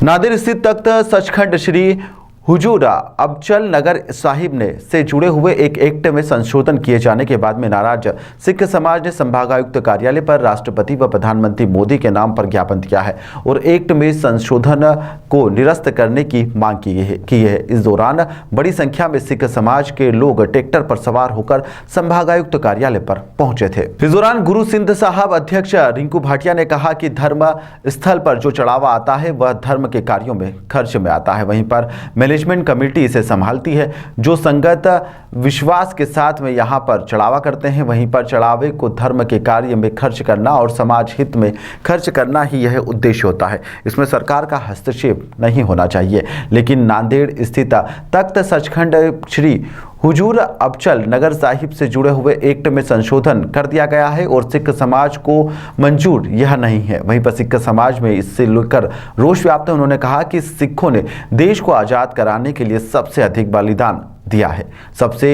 नांदेड़ स्थित तख्त सचखंड श्री हुजूर अफजल नगर साहिब ने से जुड़े हुए एक एक्ट में संशोधन किए जाने के बाद में नाराज सिख समाज ने संभागायुक्त कार्यालय पर राष्ट्रपति व प्रधानमंत्री मोदी के नाम पर ज्ञापन दिया है और एक्ट में संशोधन को निरस्त करने की मांग की है। इस दौरान बड़ी संख्या में सिख समाज के लोग ट्रैक्टर पर सवार होकर संभागायुक्त कार्यालय पर पहुंचे थे। इस दौरान गुरु सिंध साहब अध्यक्ष रिंकू भाटिया ने कहा कि धर्म स्थल पर जो चढ़ावा आता है वह धर्म के कार्यों में खर्च में आता है, वहीं पर मैनेजमेंट कमेटी इसे संभालती है। जो संगत विश्वास के साथ में यहाँ पर चढ़ावा करते हैं, वहीं पर चढ़ावे को धर्म के कार्य में खर्च करना और समाज हित में खर्च करना ही यह उद्देश्य होता है। इसमें सरकार का हस्तक्षेप नहीं होना चाहिए। लेकिन नांदेड़ स्थित तख्त सचखंड श्री हुजूर अफजल नगर साहिब से जुड़े हुए एक्ट में संशोधन कर दिया गया है और सिख समाज को मंजूर यह नहीं है। वहीं पर सिख समाज में इससे लेकर रोष व्याप्त है। उन्होंने कहा कि सिखों ने देश को आज़ाद कराने के लिए सबसे अधिक बलिदान दिया है, सबसे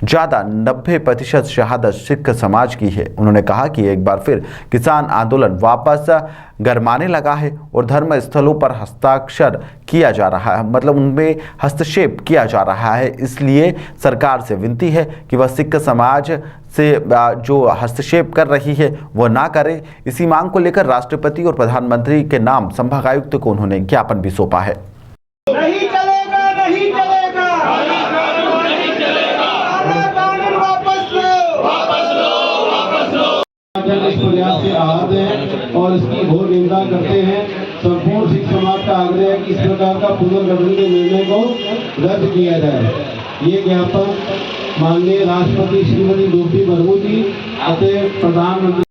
ज़्यादा 90% शहादत सिख समाज की है। उन्होंने कहा कि एक बार फिर किसान आंदोलन वापस गरमाने लगा है और धर्म स्थलों पर हस्ताक्षर किया जा रहा है, मतलब उनमें हस्तक्षेप किया जा रहा है। इसलिए सरकार से विनती है कि वह सिख समाज से जो हस्तक्षेप कर रही है वह ना करे। इसी मांग को लेकर राष्ट्रपति और प्रधानमंत्री के नाम संभागायुक्त को उन्होंने ज्ञापन भी सौंपा है। नहीं चलेगा, नहीं चलेगा, नहीं चलेगा, कानून वापस लो, वापस लो, वापस लो। इस प्रयास से आहत हैं और इसकी घोर निंदा करते हैं। संपूर्ण सिख समाज का आग्रह है कि इस प्रकार का पुनर्गठन के निर्णय को रद्द किया जाए। ये ज्ञापन माननीय राष्ट्रपति श्रीमती द्रौपदी मुर्मू जी अतः प्रधानमंत्री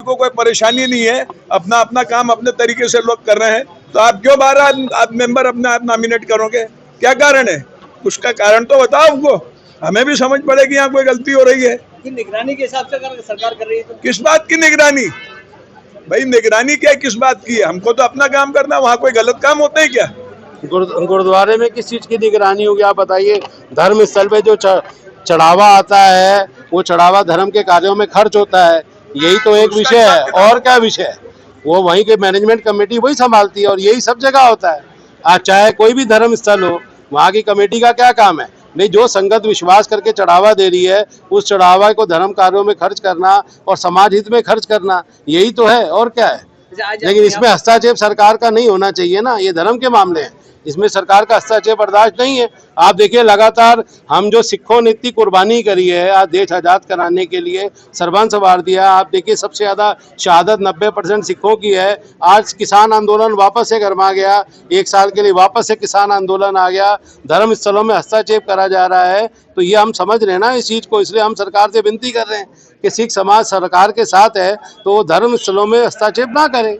को कोई परेशानी नहीं है, अपना अपना काम अपने तरीके से लोग कर रहे हैं। तो आप क्यों 12 मेंबर अपने आप नॉमिनेट करोगे? क्या कारण है? उसका कारण तो बताओ हमको, हमें भी समझ पड़ेगी यहाँ कोई गलती हो रही है। निगरानी के हिसाब से अगर सरकार कर रही है तो किस बात की निगरानी? भाई निगरानी क्या किस बात की है? हमको तो अपना काम करना, वहाँ कोई गलत काम होता है क्या? गुरुद्वारे में किस चीज की निगरानी होगी आप बताइए। धर्म स्थल पे जो चढ़ावा आता है वो चढ़ावा धर्म के कार्यों में खर्च होता है, यही तो एक विषय है। और क्या विषय है? वो वहीं के मैनेजमेंट कमेटी वही संभालती है और यही सब जगह होता है। आज चाहे कोई भी धर्म स्थल हो, वहाँ की कमेटी का क्या काम है? नहीं, जो संगत विश्वास करके चढ़ावा दे रही है उस चढ़ावा को धर्म कार्यों में खर्च करना और समाज हित में खर्च करना, यही तो है। और क्या है? लेकिन इसमें हस्तक्षेप सरकार का नहीं होना चाहिए ना। ये धर्म के मामले हैं, इसमें सरकार का हस्तक्षेप बर्दाश्त नहीं है। आप देखिए लगातार हम जो सिखों ने इतनी कुर्बानी करी है आज देश आज़ाद कराने के लिए, सर्वंस वार दिया। आप देखिए सबसे ज़्यादा शहादत 90% सिखों की है। आज किसान आंदोलन वापस से गरमा गया, 1 साल के लिए वापस से किसान आंदोलन आ गया। धर्म स्थलों में हस्तक्षेप करा जा रहा है, तो ये हम समझ रहे हैं ना इस चीज़ को। इसलिए हम सरकार से विनती कर रहे हैं कि सिख समाज सरकार के साथ है तो धर्म स्थलों में हस्तक्षेप ना करे।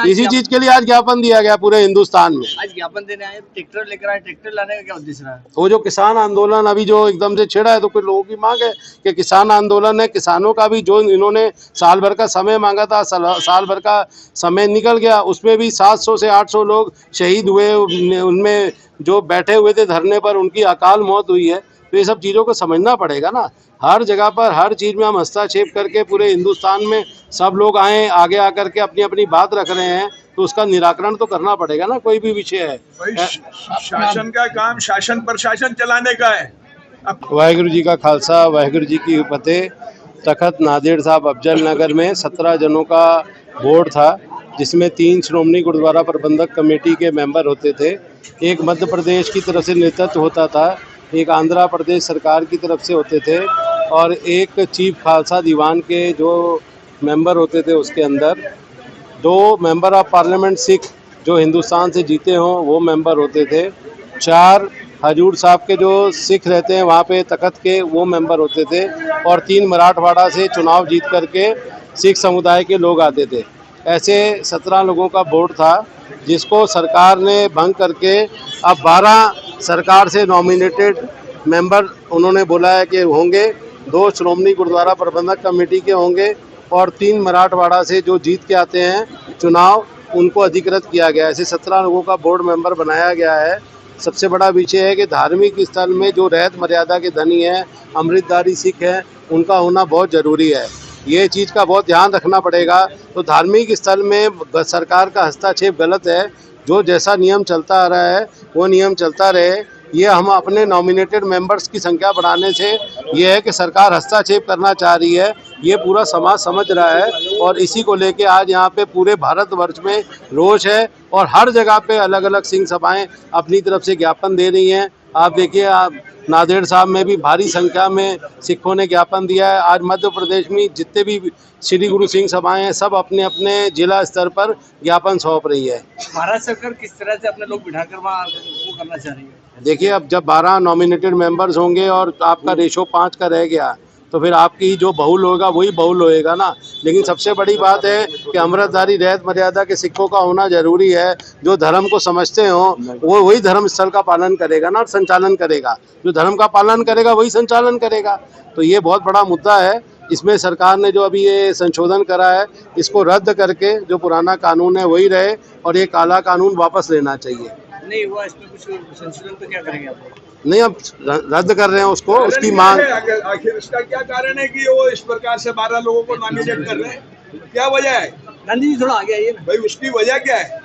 इसी चीज के लिए आज ज्ञापन दिया गया पूरे हिंदुस्तान में। आज ज्ञापन देने आए, ट्रैक्टर लेकर आए, ट्रैक्टर लाने का क्या उद्देश्य रहा है? वो जो किसान आंदोलन अभी जो एकदम से छिड़ा है, तो कुछ लोगों की मांग है कि किसान आंदोलन है, किसानों का भी जो इन्होंने साल भर का समय मांगा था, साल भर का समय निकल गया। उसमें भी 700 से 800 लोग शहीद हुए, उनमें जो बैठे हुए थे धरने पर उनकी अकाल मौत हुई है। तो ये सब चीज़ों को समझना पड़ेगा ना। हर जगह पर हर चीज़ में हम हस्तक्षेप करके पूरे हिंदुस्तान में सब लोग आगे आकर के अपनी अपनी बात रख रहे हैं, तो उसका निराकरण तो करना पड़ेगा ना। कोई भी विषय है, शासन का काम शासन प्रशासन चलाने का है। वाहिगुरु जी का खालसा वाहिगुरु जी की फतेह। तखत नांदेड़ साहब अफजल नगर में 17 जनों का बोर्ड था, जिसमें 3 श्रोमणी गुरुद्वारा प्रबंधक कमेटी के मेंबर होते थे। एक मध्य प्रदेश की तरफ से नेतृत्व होता था, एक आंध्र प्रदेश सरकार की तरफ से होते थे और एक चीफ खालसा दीवान के जो मेंबर होते थे उसके अंदर 2 मेंबर ऑफ पार्लियामेंट सिख जो हिंदुस्तान से जीते हों वो मेंबर होते थे। 4 हजूर साहब के जो सिख रहते हैं वहाँ पे तखत के वो मेंबर होते थे और 3 मराठवाड़ा से चुनाव जीत करके सिख समुदाय के लोग आते थे। ऐसे 17 लोगों का बोर्ड था, जिसको सरकार ने भंग करके अब 12 सरकार से नॉमिनेटेड मेंबर उन्होंने बोला है कि होंगे। 2 श्रोमणी गुरुद्वारा प्रबंधक कमेटी के होंगे और 3 मराठवाड़ा से जो जीत के आते हैं चुनाव, उनको अधिकृत किया गया है। ऐसे 17 लोगों का बोर्ड मेंबर बनाया गया है। सबसे बड़ा विषय है कि धार्मिक स्थल में जो रहत मर्यादा के धनी हैं, अमृतधारी सिख हैं, उनका होना बहुत ज़रूरी है। ये चीज़ का बहुत ध्यान रखना पड़ेगा। तो धार्मिक स्थल में सरकार का हस्तक्षेप गलत है। जो जैसा नियम चलता आ रहा है वो नियम चलता रहे। ये हम अपने नॉमिनेटेड मेंबर्स की संख्या बढ़ाने से ये है कि सरकार हस्तक्षेप करना चाह रही है, ये पूरा समाज समझ रहा है और इसी को लेके आज यहाँ पे पूरे भारतवर्ष में रोष है और हर जगह पे अलग अलग सिंह सभाएं अपनी तरफ से ज्ञापन दे रही हैं। आप देखिए, आप नांदेड़ साहब में भी भारी संख्या में सिखों ने ज्ञापन दिया है। आज मध्य प्रदेश में जितने भी श्री गुरु सिंह सभाएं हैं, सब अपने अपने जिला स्तर पर ज्ञापन सौंप रही है। महाराष्ट्र सरकार किस तरह से अपने लोग बिठाकर वहाँ वो करना चाह रही है? देखिए, अब जब 12 नॉमिनेटेड मेंबर्स होंगे और आपका रेशो 5 का रह गया तो फिर आपकी जो बहुल होगा वही बहुल होएगा ना। लेकिन सबसे बड़ी बात है कि अमृतधारी रहत मर्यादा के सिखों का होना जरूरी है। जो धर्म को समझते हो वो वही धर्म स्थल का पालन करेगा ना, संचालन करेगा। जो धर्म का पालन करेगा वही संचालन करेगा। तो ये बहुत बड़ा मुद्दा है। इसमें सरकार ने जो अभी ये संशोधन करा है, इसको रद्द करके जो पुराना कानून है वही रहे और ये काला कानून वापस लेना चाहिए। नहीं हुआ इसमें कुछ संशोधन, तो क्या करेंगे आप? नहीं, अब रद्द कर रहे हैं उसको, उसकी मांग। आखिर इसका क्या कारण है कि वो इस प्रकार से 12 लोगों को नॉमिनेट कर रहे हैं? क्या वजह है गांधी जी थोड़ा आगे आइए ना। भाई, उसकी वजह क्या है?